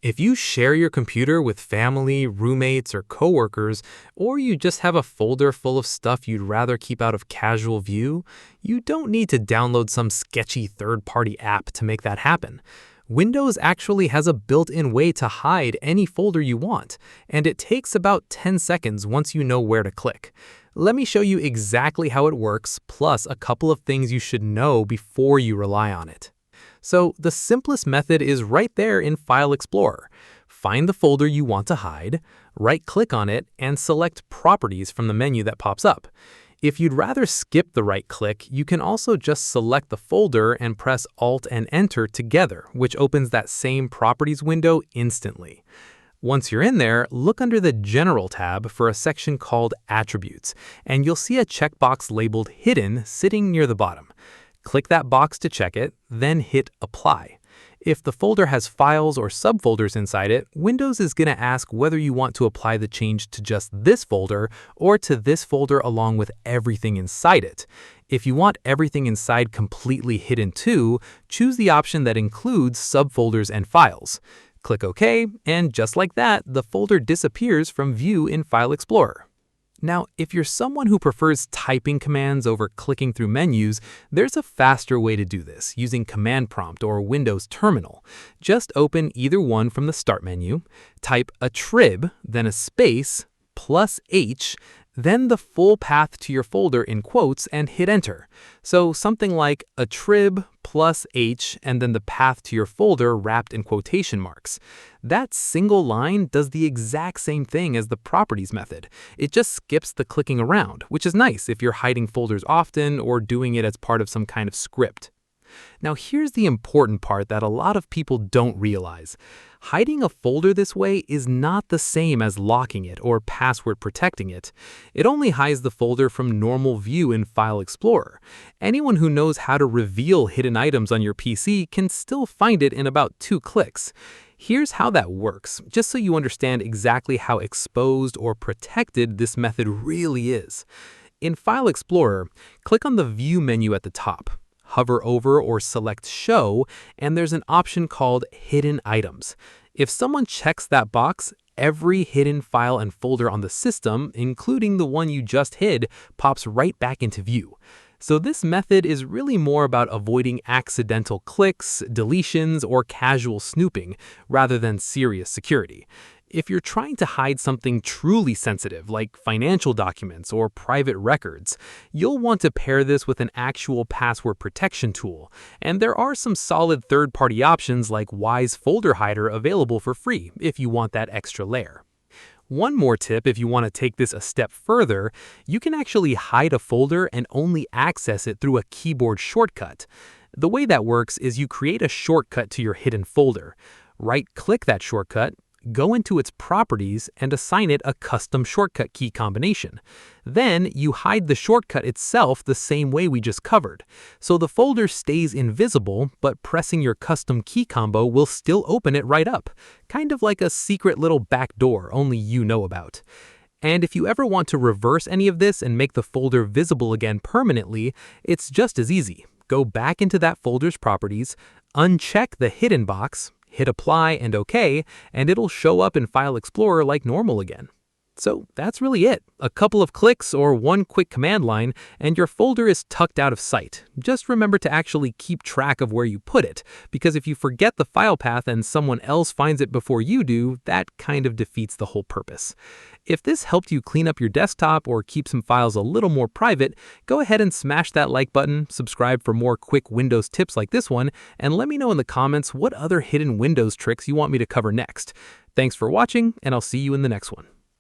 If you share your computer with family, roommates, or coworkers, or you just have a folder full of stuff you'd rather keep out of casual view, you don't need to download some sketchy third-party app to make that happen. Windows actually has a built-in way to hide any folder you want, and it takes about 10 seconds once you know where to click. Let me show you exactly how it works, plus a couple of things you should know before you rely on it. So the simplest method is right there in File Explorer. Find the folder you want to hide, right-click on it, and select Properties from the menu that pops up. If you'd rather skip the right-click, you can also just select the folder and press Alt and Enter together, which opens that same Properties window instantly. Once you're in there, look under the General tab for a section called Attributes, and you'll see a checkbox labeled Hidden sitting near the bottom. Click that box to check it, then hit Apply. If the folder has files or subfolders inside it, Windows is going to ask whether you want to apply the change to just this folder or to this folder along with everything inside it. If you want everything inside completely hidden too, choose the option that includes subfolders and files. Click OK, and just like that, the folder disappears from view in File Explorer. Now, if you're someone who prefers typing commands over clicking through menus, there's a faster way to do this using Command Prompt or Windows Terminal. Just open either one from the Start menu, type attrib, then a space, +H, then the full path to your folder in quotes and hit Enter. So something like attrib +H and then the path to your folder wrapped in quotation marks. That single line does the exact same thing as the Properties method. It just skips the clicking around, which is nice if you're hiding folders often or doing it as part of some kind of script. Now here's the important part that a lot of people don't realize. Hiding a folder this way is not the same as locking it or password protecting it. It only hides the folder from normal view in File Explorer. Anyone who knows how to reveal hidden items on your PC can still find it in about 2 clicks. Here's how that works, just so you understand exactly how exposed or protected this method really is. In File Explorer, click on the View menu at the top. Hover over or select Show, and there's an option called Hidden Items. If someone checks that box, every hidden file and folder on the system, including the one you just hid, pops right back into view. So this method is really more about avoiding accidental clicks, deletions, or casual snooping, rather than serious security. If you're trying to hide something truly sensitive, like financial documents or private records, you'll want to pair this with an actual password protection tool. And there are some solid third-party options like Wise Folder Hider available for free if you want that extra layer. One more tip if you want to take this a step further, you can actually hide a folder and only access it through a keyboard shortcut. The way that works is you create a shortcut to your hidden folder. Right-click that shortcut, go into its properties, and assign it a custom shortcut key combination. Then you hide the shortcut itself the same way we just covered. So the folder stays invisible, but pressing your custom key combo will still open it right up. Kind of like a secret little back door only you know about. And if you ever want to reverse any of this and make the folder visible again permanently, it's just as easy. Go back into that folder's properties, uncheck the hidden box, hit Apply and OK, and it'll show up in File Explorer like normal again. So that's really it. A couple of clicks or one quick command line, and your folder is tucked out of sight. Just remember to actually keep track of where you put it, because if you forget the file path and someone else finds it before you do, that kind of defeats the whole purpose. If this helped you clean up your desktop or keep some files a little more private, go ahead and smash that like button, subscribe for more quick Windows tips like this one, and let me know in the comments what other hidden Windows tricks you want me to cover next. Thanks for watching, and I'll see you in the next one.